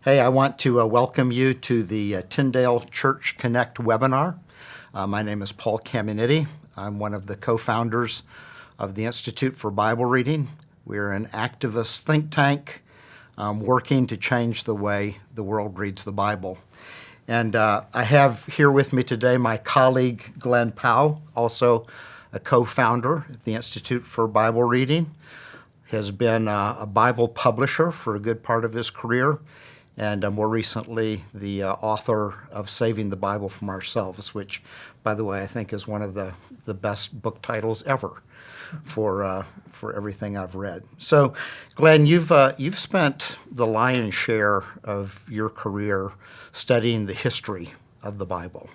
Hey, I want to welcome you to the Tyndale Church Connect webinar. My name is Paul Caminiti. I'm one of the co-founders of the Institute for Bible Reading. We're an activist think tank working to change the way the world reads the Bible. And I have here with me today my colleague Glenn Powell, also a co-founder at the Institute for Bible Reading. Has been a Bible publisher for a good part of his career, and more recently the author of Saving the Bible from Ourselves, which, by the way, I think is one of the best book titles ever for everything I've read. So, Glenn, you've spent the lion's share of your career studying the history of the Bible.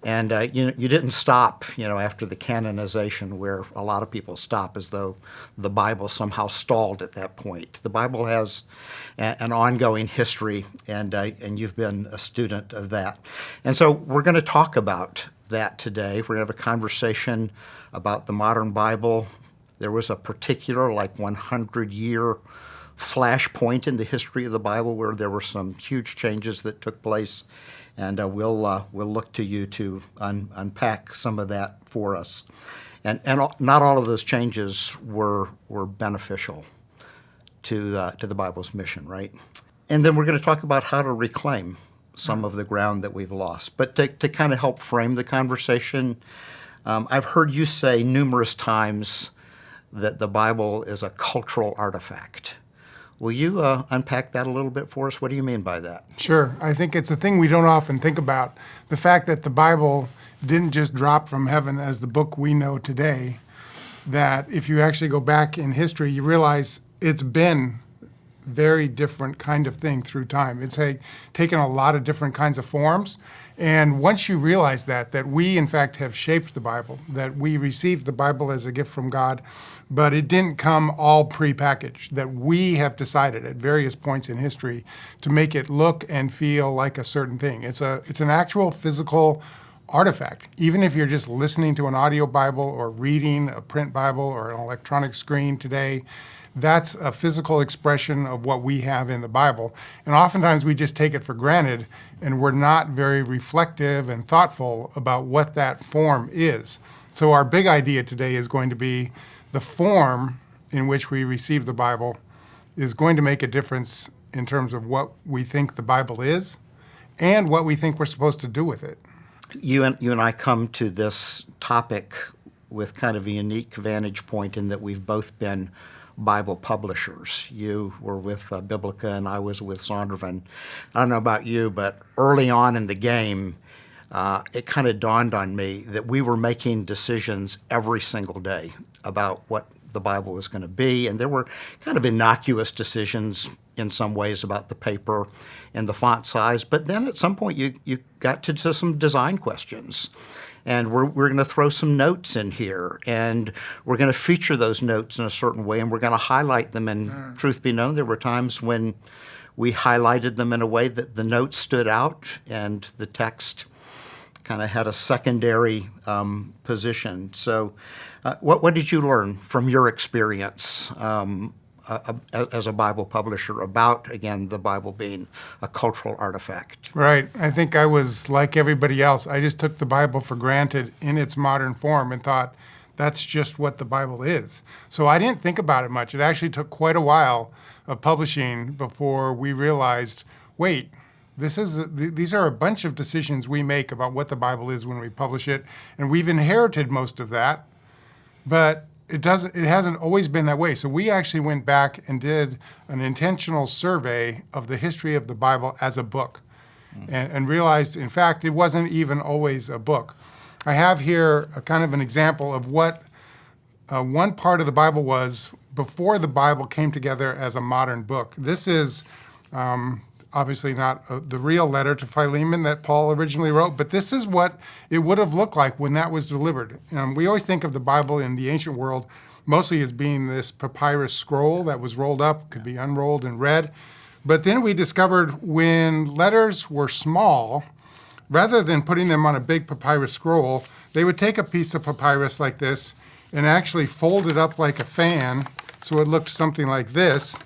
And you didn't stop, after the canonization, where a lot of people stop as though the Bible somehow stalled at that point. The Bible has an ongoing history, and you've been a student of that. And so we're going to talk about that today. We're going to have a conversation about the modern Bible. There was a particular, 100-year flashpoint in the history of the Bible where there were some huge changes that took place. And we'll look to you to unpack some of that for us. And not all of those changes were beneficial to the Bible's mission, right? And then we're going to talk about how to reclaim some of the ground that we've lost. But to kind of help frame the conversation, I've heard you say numerous times that the Bible is a cultural artifact. Will you unpack that a little bit for us? What do you mean by that? Sure. I think it's a thing we don't often think about. The fact that the Bible didn't just drop from heaven as the book we know today, that if you actually go back in history, you realize it's been very different kind of thing through time. It's taken a lot of different kinds of forms. And once you realize that we, in fact, have shaped the Bible, that we received the Bible as a gift from God, but it didn't come all prepackaged, that we have decided at various points in history to make it look and feel like a certain thing. It's an actual physical artifact. Even if you're just listening to an audio Bible or reading a print Bible or an electronic screen today, that's a physical expression of what we have in the Bible. And oftentimes we just take it for granted, and we're not very reflective and thoughtful about what that form is. So our big idea today is going to be the form in which we receive the Bible is going to make a difference in terms of what we think the Bible is and what we think we're supposed to do with it. You and I come to this topic with kind of a unique vantage point in that we've both been Bible publishers. You were with Biblica and I was with Zondervan. I don't know about you, but early on in the game, it kind of dawned on me that we were making decisions every single day about what the Bible was going to be, and there were kind of innocuous decisions in some ways about the paper and the font size, but then at some point you got to some design questions. And we're going to throw some notes in here, and we're going to feature those notes in a certain way, and we're going to highlight them. And truth be known, there were times when we highlighted them in a way that the notes stood out and the text kind of had a secondary position. So what did you learn from your experience as a Bible publisher about, again, the Bible being a cultural artifact? Right. I think I was like everybody else. I just took the Bible for granted in its modern form and thought that's just what the Bible is. So I didn't think about it much. It actually took quite a while of publishing before we realized, wait, these are a bunch of decisions we make about what the Bible is when we publish it, and we've inherited most of that, but it hasn't always been that way. So we actually went back and did an intentional survey of the history of the Bible as a book and realized, in fact, it wasn't even always a book. I have here a kind of an example of what one part of the Bible was before the Bible came together as a modern book. This is obviously not the real letter to Philemon that Paul originally wrote, but this is what it would have looked like when that was delivered. We always think of the Bible in the ancient world mostly as being this papyrus scroll that was rolled up, could be unrolled and read. But then we discovered when letters were small, rather than putting them on a big papyrus scroll, they would take a piece of papyrus like this and actually fold it up like a fan so it looked something like this,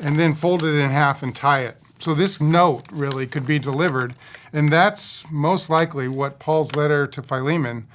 and then fold it in half and tie it. So this note really could be delivered, and that's most likely what Paul's letter to Philemon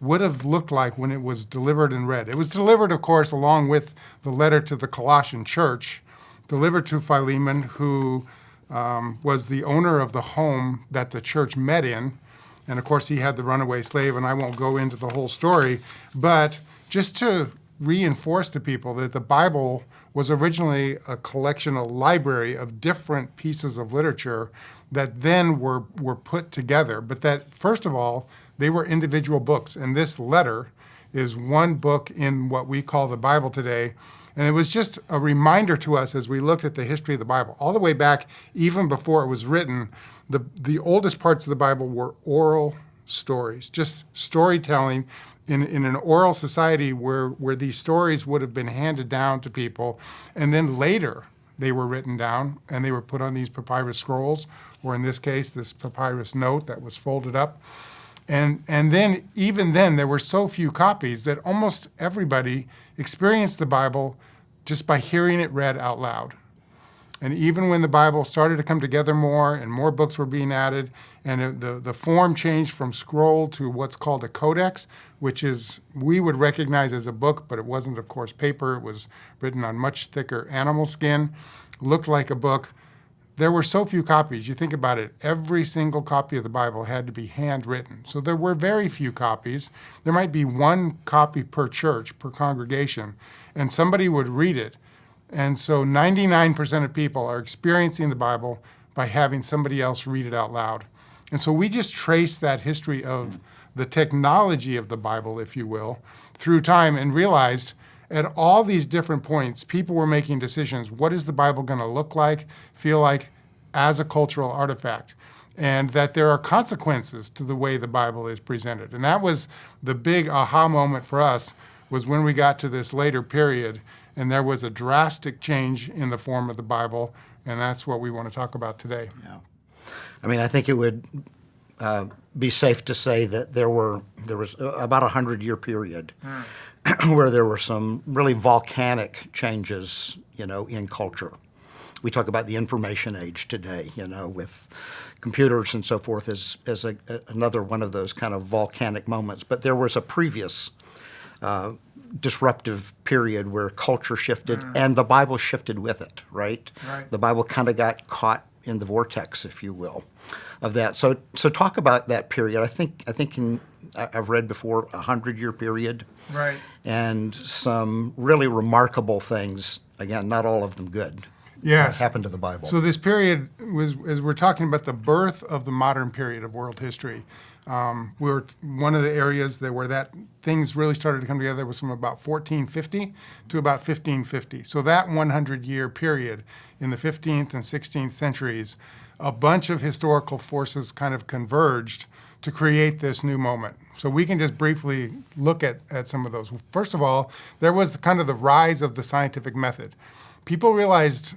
would have looked like when it was delivered and read. It was delivered, of course, along with the letter to the Colossian church, delivered to Philemon, who was the owner of the home that the church met in. And of course, he had the runaway slave, and I won't go into the whole story, but just to reinforce to people that the Bible was originally a collection, a library of different pieces of literature that then were put together. But that, first of all, they were individual books. And this letter is one book in what we call the Bible today. And it was just a reminder to us as we looked at the history of the Bible. All the way back, even before it was written, the oldest parts of the Bible were oral stories, just storytelling in an oral society where these stories would have been handed down to people. And then later, they were written down and they were put on these papyrus scrolls, or in this case, this papyrus note that was folded up. And then, even then, there were so few copies that almost everybody experienced the Bible just by hearing it read out loud. And even when the Bible started to come together more and more books were being added, and the form changed from scroll to what's called a codex, which is we would recognize as a book, but it wasn't, of course, paper. It was written on much thicker animal skin, looked like a book. There were so few copies. You think about it, every single copy of the Bible had to be handwritten. So there were very few copies. There might be one copy per church, per congregation, and somebody would read it. And so 99% of people are experiencing the Bible by having somebody else read it out loud. And so we just trace that history of the technology of the Bible, if you will, through time and realized at all these different points, people were making decisions. What is the Bible going to look like, feel like, as a cultural artifact? And that there are consequences to the way the Bible is presented. And that was the big aha moment for us, was when we got to this later period, and there was a drastic change in the form of the Bible, and that's what we want to talk about today. Yeah. I mean, I think it would be safe to say that there was about a 100-year period where there were some really volcanic changes, in culture. We talk about the information age today, with computers and so forth as another one of those kind of volcanic moments. But there was a previous disruptive period where culture shifted and the Bible shifted with it, right? The Bible kind of got caught in the vortex, if you will, of that. So talk about that period. I think I've read before a 100-year period. Right. And some really remarkable things, again, not all of them good. Yes. Happened to the Bible. So this period was, as we're talking about the birth of the modern period of world history, we were one of the areas where that things really started to come together was from about 1450 to about 1550. So that 100-year period in the 15th and 16th centuries, a bunch of historical forces kind of converged to create this new moment. So we can just briefly look at some of those. First of all, there was kind of the rise of the scientific method. People realized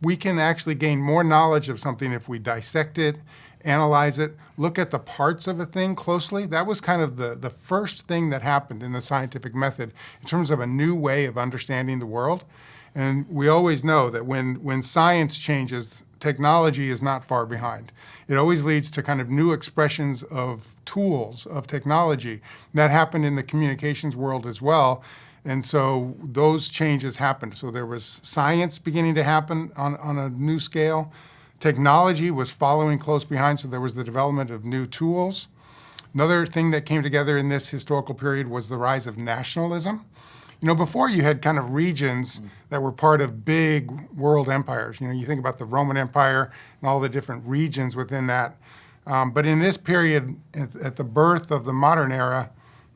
we can actually gain more knowledge of something if we dissect it, analyze it, look at the parts of a thing closely. That was kind of the first thing that happened in the scientific method in terms of a new way of understanding the world. And we always know that when science changes, technology is not far behind. It always leads to kind of new expressions of tools, of technology. That happened in the communications world as well. And so those changes happened. So there was science beginning to happen on a new scale. Technology was following close behind, so there was the development of new tools. Another thing that came together in this historical period was the rise of nationalism. Before you had kind of regions that were part of big world empires. You think about the Roman Empire and all the different regions within that. But in this period, at the birth of the modern era,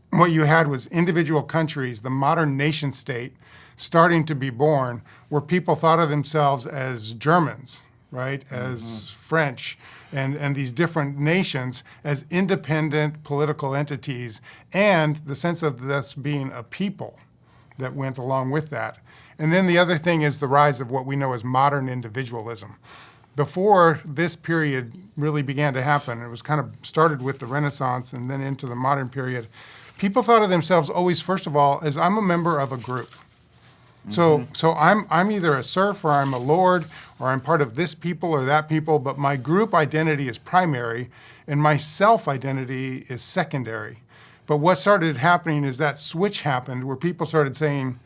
what you had was individual countries, the modern nation state, starting to be born, where people thought of themselves as Germans, right, as French, and these different nations as independent political entities, and the sense of this being a people that went along with that. And then the other thing is the rise of what we know as modern individualism. Before this period really began to happen, it was kind of started with the Renaissance and then into the modern period, people thought of themselves always, first of all, as I'm a member of a group. So I'm either a serf or I'm a lord or I'm part of this people or that people, but my group identity is primary and my self-identity is secondary. But what started happening is that switch happened where people started saying,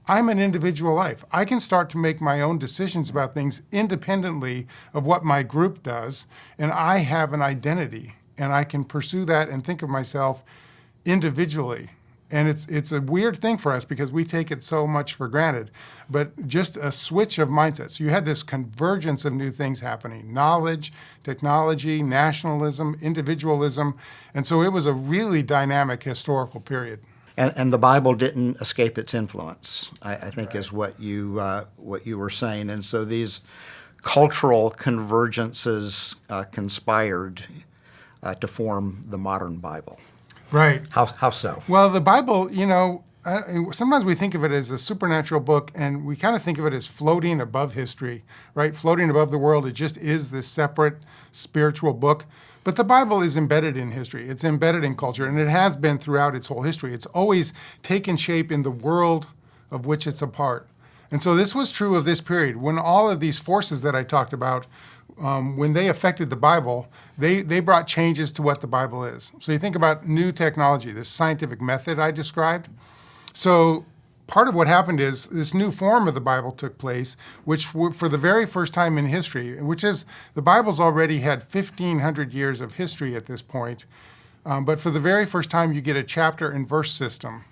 I'm an individual life. I can start to make my own decisions about things independently of what my group does, and I have an identity, and I can pursue that and think of myself individually. And it's a weird thing for us because we take it so much for granted, but just a switch of mindset. So you had this convergence of new things happening: knowledge, technology, nationalism, individualism, and so it was a really dynamic historical period. And the Bible didn't escape its influence, I think, is what you were saying. And so these cultural convergences conspired to form the modern Bible. Right. How so? Well, the Bible, sometimes we think of it as a supernatural book, and we kind of think of it as floating above history, right? Floating above the world. It just is this separate spiritual book. But the Bible is embedded in history. It's embedded in culture, and it has been throughout its whole history. It's always taken shape in the world of which it's a part. And so this was true of this period. When all of these forces that I talked about, when they affected the Bible, they brought changes to what the Bible is. So you think about new technology, this scientific method I described. So part of what happened is this new form of the Bible took place, which for the very first time in history, which is the Bible's already had 1,500 years of history at this point, but for the very first time you get a chapter and verse system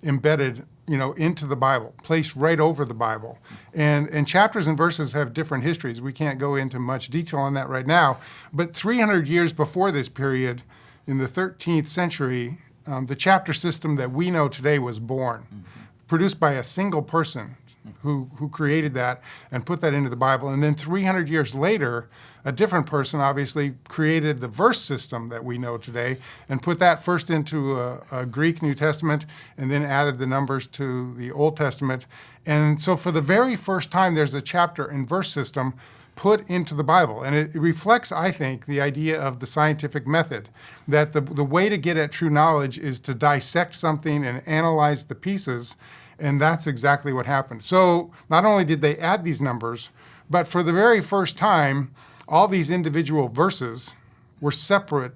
embedded into the Bible, placed right over the Bible. And chapters and verses have different histories. We can't go into much detail on that right now. But 300 years before this period, in the 13th century, the chapter system that we know today was born, produced by a single person who created that and put that into the Bible. And then 300 years later, a different person obviously created the verse system that we know today and put that first into a Greek New Testament and then added the numbers to the Old Testament. And so for the very first time, there's a chapter and verse system put into the Bible. And it reflects, I think, the idea of the scientific method, that the way to get at true knowledge is to dissect something and analyze the pieces. And that's exactly what happened. So not only did they add these numbers, but for the very first time, all these individual verses were separate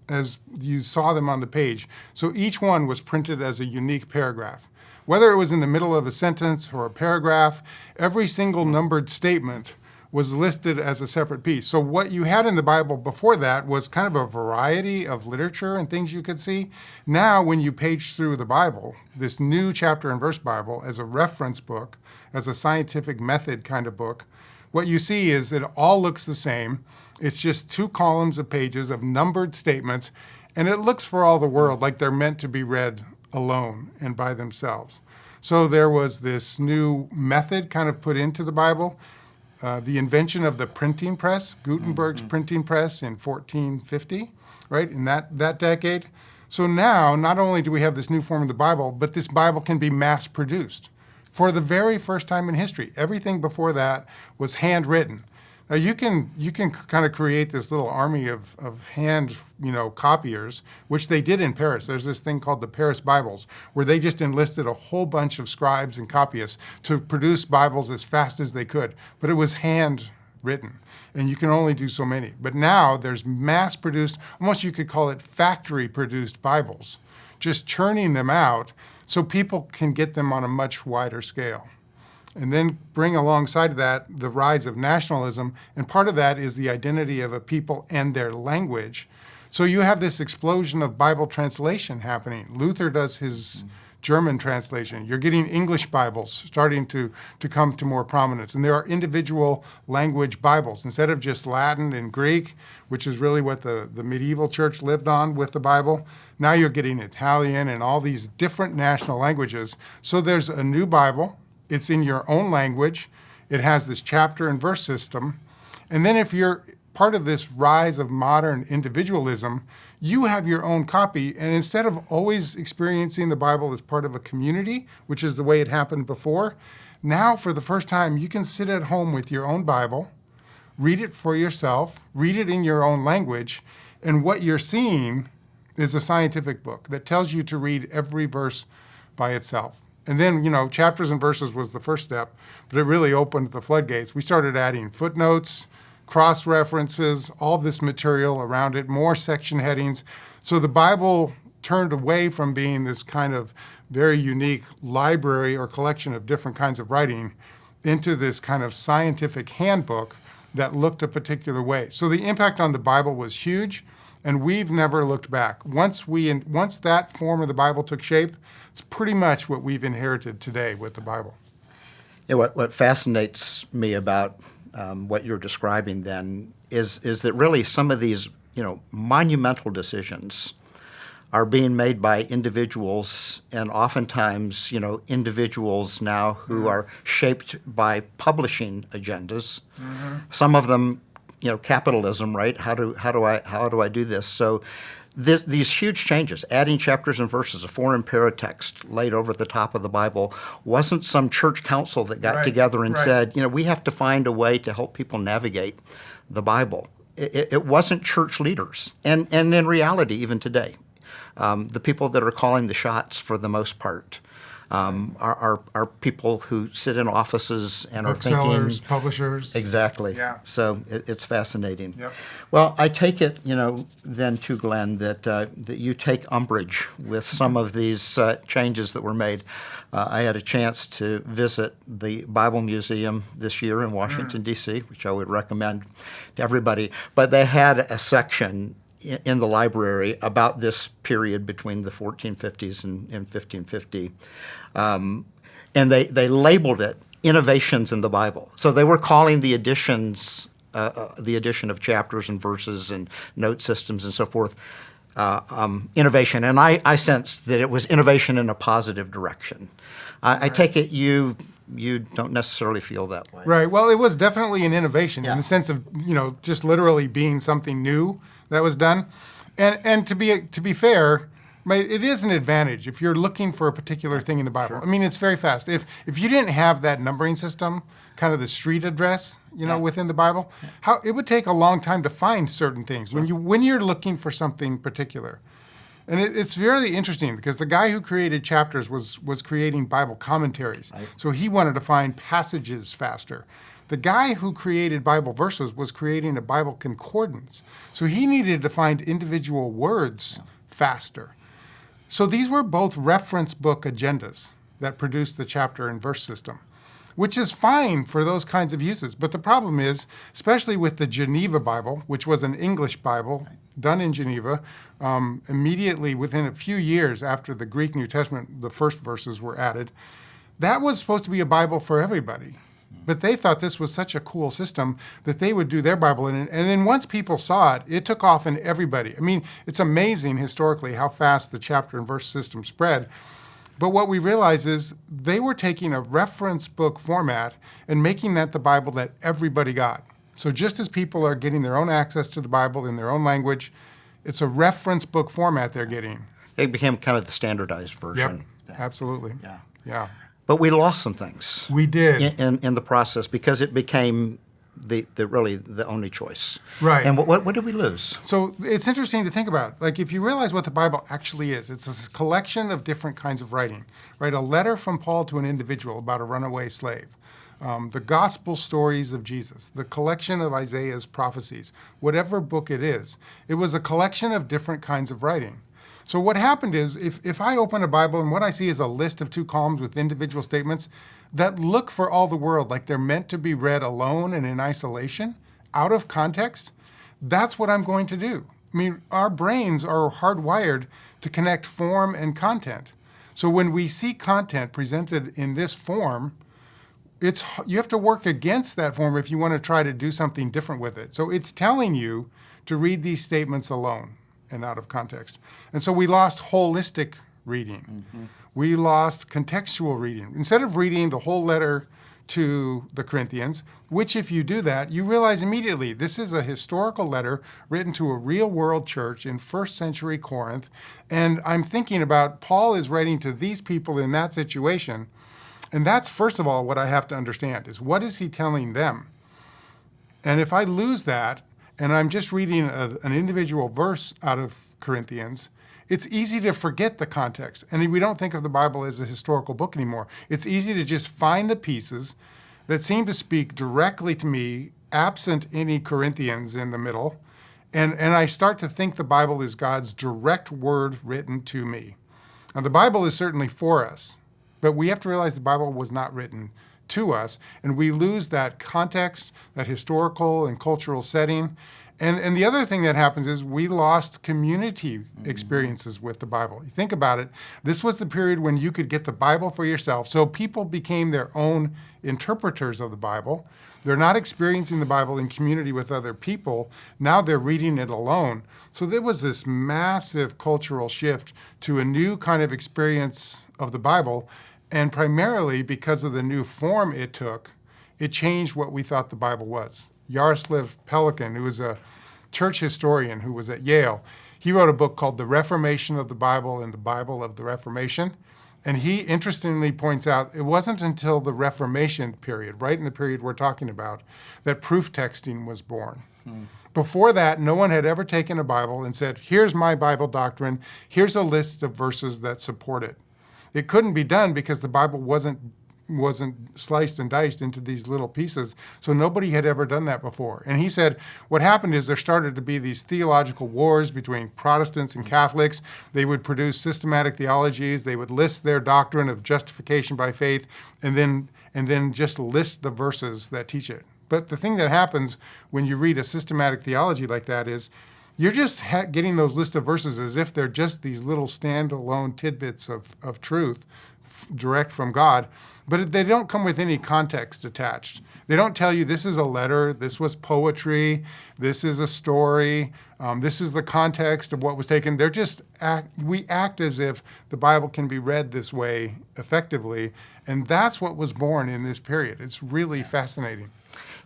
as you saw them on the page. So each one was printed as a unique paragraph. Whether it was in the middle of a sentence or a paragraph, every single numbered statement was listed as a separate piece. So what you had in the Bible before that was kind of a variety of literature and things you could see. Now, when you page through the Bible, this new chapter and verse Bible as a reference book, as a scientific method kind of book, what you see is it all looks the same. It's just 2 columns of pages of numbered statements, and it looks for all the world like they're meant to be read alone and by themselves. So there was this new method kind of put into the Bible. The invention of the printing press, Gutenberg's printing press in 1450, right, in that decade. So now, not only do we have this new form of the Bible, but this Bible can be mass-produced for the very first time in history. Everything before that was handwritten. Now you can kind of create this little army of hand, copiers, which they did in Paris. There's this thing called the Paris Bibles, where they just enlisted a whole bunch of scribes and copyists to produce Bibles as fast as they could. But it was handwritten, and you can only do so many. But now there's mass-produced, almost you could call it factory-produced Bibles, just churning them out so people can get them on a much wider scale. And then bring alongside of that the rise of nationalism, and part of that is the identity of a people and their language. So you have this explosion of Bible translation happening. Luther does his German translation. You're getting English Bibles starting to come to more prominence. And there are individual language Bibles. Instead of just Latin and Greek, which is really what the medieval church lived on with the Bible, now you're getting Italian and all these different national languages. So there's a new Bible. It's in your own language. It has this chapter and verse system. And then if you're part of this rise of modern individualism, you have your own copy. And instead of always experiencing the Bible as part of a community, which is the way it happened before, now for the first time, you can sit at home with your own Bible, read it for yourself, read it in your own language, and what you're seeing is a scientific book that tells you to read every verse by itself. And then, chapters and verses was the first step, but it really opened the floodgates. We started adding footnotes, cross-references, all this material around it, more section headings. So the Bible turned away from being this kind of very unique library or collection of different kinds of writing into this kind of scientific handbook that looked a particular way. So the impact on the Bible was huge, and we've never looked back. Once that form of the Bible took shape, it's pretty much what we've inherited today with the Bible. Yeah, what fascinates me about what you're describing then is that really some of these monumental decisions are being made by individuals, and oftentimes individuals now who are shaped by publishing agendas. Some of them, capitalism, right? How do I do this? So these huge changes, adding chapters and verses, a foreign paratext laid over the top of the Bible, wasn't some church council that got together and said, we have to find a way to help people navigate the Bible. It wasn't church leaders, and in reality, even today, the people that are calling the shots for the most part are people who sit in offices and are thinking. Booksellers, publishers. Exactly. Yeah. So it's fascinating. Yep. Well, I take it, then too, Glenn, that you take umbrage with some of these changes that were made. I had a chance to visit the Bible Museum this year in Washington, D.C., which I would recommend to everybody. But they had a section in the library about this period between the 1450s and 1550. And they labeled it Innovations in the Bible. So they were calling the additions, the addition of chapters and verses and note systems and so forth, innovation. And I sensed that it was innovation in a positive direction. I take it you don't necessarily feel that way. Right. Well, it was definitely an innovation in the sense of, just literally being something new that was done. And to be fair, right, it is an advantage if you're looking for a particular thing in the Bible. Sure. I mean, it's very fast. If you didn't have that numbering system, kind of the street address, within the Bible, how it would take a long time to find certain things when you're looking for something particular. And it's very interesting because the guy who created chapters was creating Bible commentaries. Right. So he wanted to find passages faster. The guy who created Bible verses was creating a Bible concordance. So he needed to find individual words faster. So these were both reference book agendas that produced the chapter and verse system, which is fine for those kinds of uses. But the problem is, especially with the Geneva Bible, which was an English Bible done in Geneva, immediately within a few years after the Greek New Testament, the first verses were added, that was supposed to be a Bible for everybody. But they thought this was such a cool system that they would do their Bible in it. And then once people saw it, it took off in everybody. I mean, it's amazing historically how fast the chapter and verse system spread. But what we realize is they were taking a reference book format and making that the Bible that everybody got. So just as people are getting their own access to the Bible in their own language, it's a reference book format they're getting. It became kind of the standardized version. Yep, absolutely. Yeah. But we lost some things. We did. In the process because it became the only choice. Right. And what did we lose? So it's interesting to think about. Like if you realize what the Bible actually is, it's a collection of different kinds of writing. Right. A letter from Paul to an individual about a runaway slave. The gospel stories of Jesus, the collection of Isaiah's prophecies, whatever book it is, it was a collection of different kinds of writing. So what happened is if I open a Bible and what I see is a list of 2 columns with individual statements that look for all the world like they're meant to be read alone and in isolation, out of context, that's what I'm going to do. I mean, our brains are hardwired to connect form and content. So when we see content presented in this form, you have to work against that form if you want to try to do something different with it. So it's telling you to read these statements alone and out of context. And so we lost holistic reading. Mm-hmm. We lost contextual reading. Instead of reading the whole letter to the Corinthians, which if you do that, you realize immediately this is a historical letter written to a real world church in first century Corinth. And I'm thinking about Paul is writing to these people in that situation. And that's, first of all, what I have to understand is what is he telling them? And if I lose that, and I'm just reading an individual verse out of Corinthians, it's easy to forget the context. And we don't think of the Bible as a historical book anymore. It's easy to just find the pieces that seem to speak directly to me, absent any Corinthians in the middle. And I start to think the Bible is God's direct word written to me. Now, the Bible is certainly for us, but we have to realize the Bible was not written to us, and we lose that context, that historical and cultural setting. And the other thing that happens is we lost community experiences with the Bible. You think about it, this was the period when you could get the Bible for yourself. So people became their own interpreters of the Bible. They're not experiencing the Bible in community with other people. Now they're reading it alone. So there was this massive cultural shift to a new kind of experience of the Bible. And primarily because of the new form it took, it changed what we thought the Bible was. Yaroslav Pelikan, who was a church historian who was at Yale, he wrote a book called The Reformation of the Bible and the Bible of the Reformation. And he interestingly points out it wasn't until the Reformation period, right in the period we're talking about, that proof texting was born. Before that, no one had ever taken a Bible and said, here's my Bible doctrine, here's a list of verses that support it. It couldn't be done because the Bible wasn't sliced and diced into these little pieces, so nobody had ever done that before. And he said what happened is there started to be these theological wars between Protestants and Catholics. They would produce systematic theologies. They would list their doctrine of justification by faith and then just list the verses that teach it. But the thing that happens when you read a systematic theology like that is you're just getting those list of verses as if they're just these little standalone tidbits of truth direct from God, but they don't come with any context attached. They don't tell you this is a letter, this was poetry, this is a story, this is the context of what was taken. They're just we act as if the Bible can be read this way effectively, and that's what was born in this period. It's really fascinating.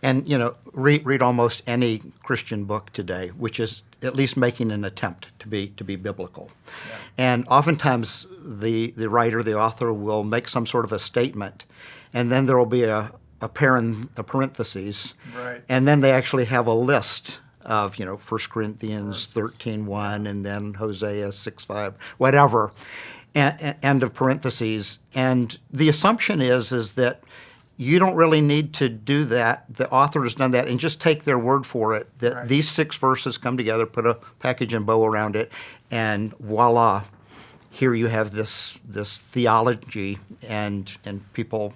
And, read almost any Christian book today, which is at least making an attempt to be biblical. Yeah. And oftentimes the writer, the author, will make some sort of a statement, and then there will be a parentheses, right. And then they actually have a list of, 1 Corinthians 13:1, and then Hosea 6:5, whatever, and end of parentheses. And the assumption is that you don't really need to do that. The author has done that, and just take their word for it, that right. These 6 verses come together, put a package and bow around it, and voila, here you have this theology, and people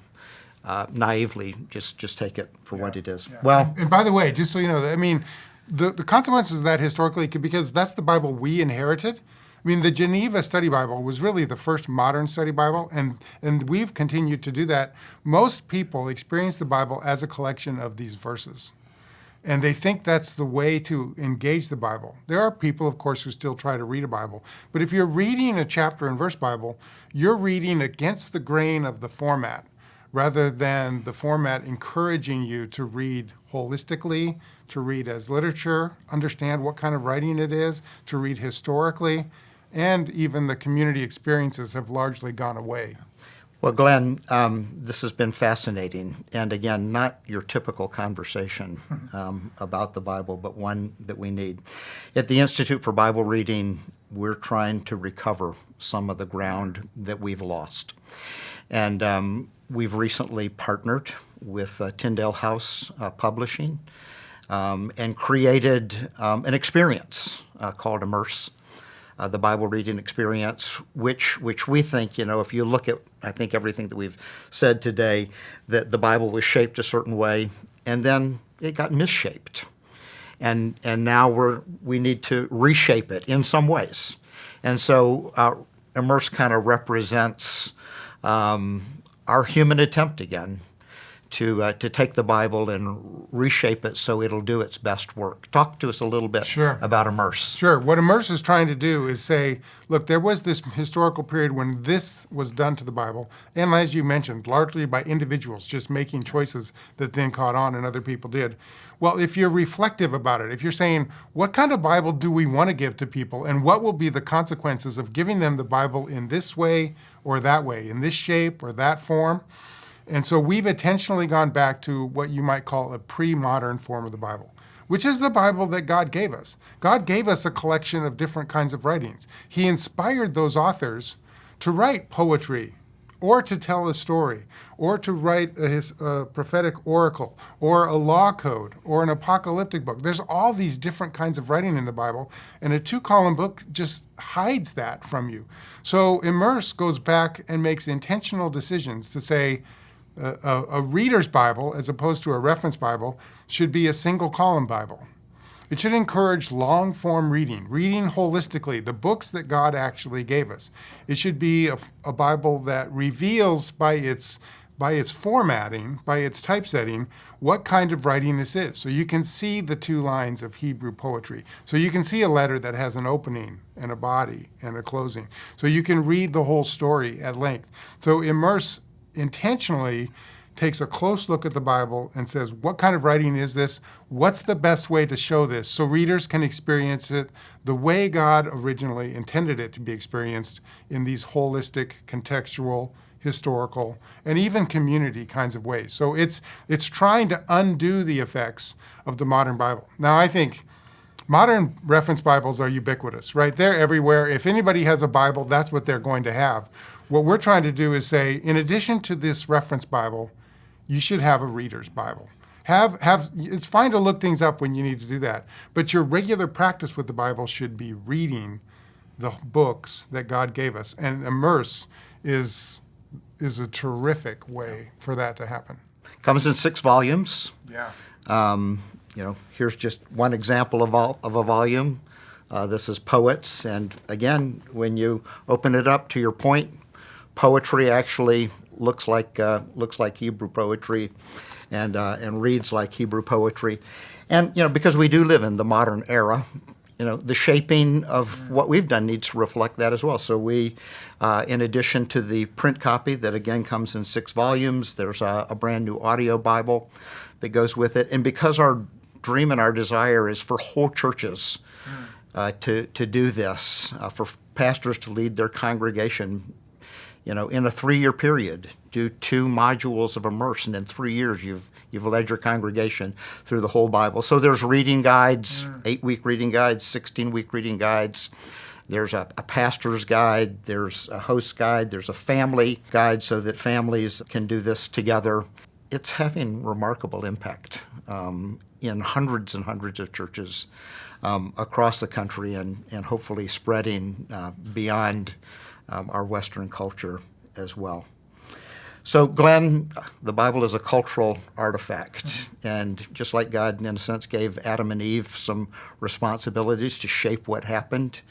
naively just take it for what it is. Yeah. Well, and by the way, just so you know, I mean, the consequences of that historically, because that's the Bible we inherited. I mean, the Geneva Study Bible was really the first modern study Bible, and we've continued to do that. Most people experience the Bible as a collection of these verses, and they think that's the way to engage the Bible. There are people, of course, who still try to read a Bible, but if you're reading a chapter and verse Bible, you're reading against the grain of the format, rather than the format encouraging you to read holistically, to read as literature, understand what kind of writing it is, to read historically. And even the community experiences have largely gone away. Well, Glenn, this has been fascinating. And again, not your typical conversation about the Bible, but one that we need. At the Institute for Bible Reading, we're trying to recover some of the ground that we've lost. And we've recently partnered with Tyndale House Publishing and created an experience called Immerse. The Bible reading experience, which we think, if you look at, I think, everything that we've said today, that the Bible was shaped a certain way, and then it got misshaped. And now we need to reshape it in some ways. And so Immerse kind of represents our human attempt again to take the Bible and reshape it so it'll do its best work. Talk to us a little bit about Immerse. Sure. What Immerse is trying to do is say, look, there was this historical period when this was done to the Bible, and as you mentioned, largely by individuals just making choices that then caught on and other people did. Well, if you're reflective about it, if you're saying, what kind of Bible do we want to give to people, and what will be the consequences of giving them the Bible in this way or that way, in this shape or that form, And so we've intentionally gone back to what you might call a pre-modern form of the Bible, which is the Bible that God gave us. God gave us a collection of different kinds of writings. He inspired those authors to write poetry, or to tell a story, or to write a prophetic oracle, or a law code, or an apocalyptic book. There's all these different kinds of writing in the Bible, and a 2-column book just hides that from you. So Immerse goes back and makes intentional decisions to say a reader's Bible, as opposed to a reference Bible, should be a single-column Bible. It should encourage long-form reading holistically, the books that God actually gave us. It should be a Bible that reveals by its formatting, by its typesetting, what kind of writing this is. So you can see the 2 lines of Hebrew poetry. So you can see a letter that has an opening and a body and a closing. So you can read the whole story at length. So Immerse intentionally takes a close look at the Bible and says, what kind of writing is this? What's the best way to show this so readers can experience it the way God originally intended it to be experienced in these holistic, contextual, historical, and even community kinds of ways. So it's trying to undo the effects of the modern Bible. Now, I think modern reference Bibles are ubiquitous, right? They're everywhere. If anybody has a Bible, that's what they're going to have. What we're trying to do is say, in addition to this reference Bible, you should have a reader's Bible. It's fine to look things up when you need to do that, but your regular practice with the Bible should be reading the books that God gave us. And Immerse is a terrific way for that to happen. Comes in 6 volumes. Yeah. Here's just one example of a volume. This is Poets, and again, when you open it up, to your point, poetry actually looks like Hebrew poetry, and reads like Hebrew poetry, and because we do live in the modern era, the shaping of what we've done needs to reflect that as well. So we, in addition to the print copy that again comes in 6 volumes, there's a brand new audio Bible that goes with it, and because our dream and our desire is for whole churches to do this, for pastors to lead their congregation, in a 3-year period, do 2 modules of Immerse, and in 3 years you've led your congregation through the whole Bible. So there's reading guides, 8-week reading guides, 16-week reading guides. There's a pastor's guide, there's a host guide, there's a family guide so that families can do this together. It's having remarkable impact in hundreds and hundreds of churches across the country, and hopefully spreading beyond our Western culture as well. So, Glenn, the Bible is a cultural artifact, and just like God, in a sense, gave Adam and Eve some responsibilities to shape what happened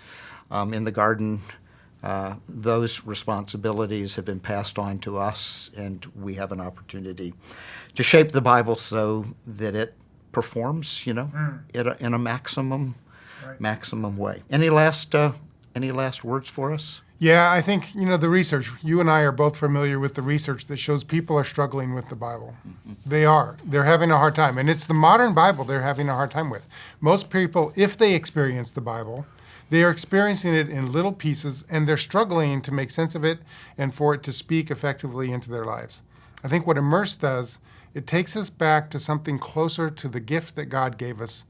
in the garden, those responsibilities have been passed on to us, and we have an opportunity to shape the Bible so that it performs, in a maximum way. Any last words for us? Yeah, I think, the research, you and I are both familiar with the research that shows people are struggling with the Bible. They are. They're having a hard time. And it's the modern Bible they're having a hard time with. Most people, if they experience the Bible, they are experiencing it in little pieces, and they're struggling to make sense of it and for it to speak effectively into their lives. I think what Immerse does, it takes us back to something closer to the gift that God gave us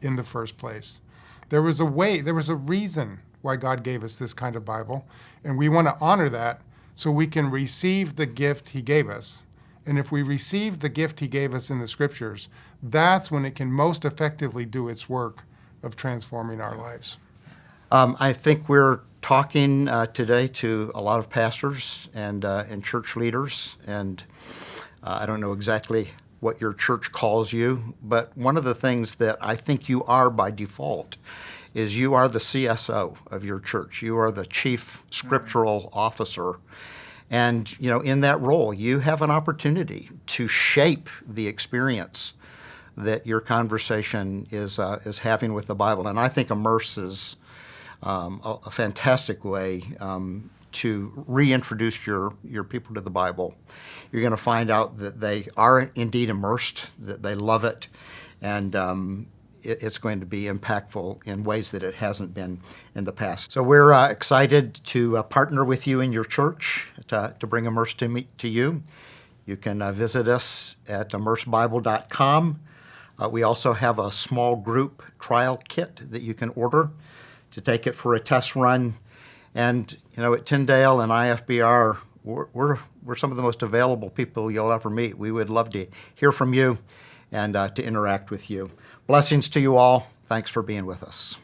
in the first place. There was a reason why God gave us this kind of Bible, and we want to honor that so we can receive the gift He gave us. And if we receive the gift He gave us in the Scriptures, that's when it can most effectively do its work of transforming our lives. I think we're talking today to a lot of pastors and church leaders, and I don't know exactly what your church calls you, but one of the things that I think you are by default is you are the CSO of your church. You are the chief scriptural officer. And, in that role, you have an opportunity to shape the experience that your conversation is having with the Bible. And I think Immerse is a fantastic way to reintroduce your people to the Bible. You're going to find out that they are indeed immersed, that they love it, and it's going to be impactful in ways that it hasn't been in the past. So we're excited to partner with you in your church to bring Immerse to you. You can visit us at immersebible.com. We also have a small group trial kit that you can order to take it for a test run. And, at Tyndale and IFBR, we're some of the most available people you'll ever meet. We would love to hear from you and to interact with you. Blessings to you all. Thanks for being with us.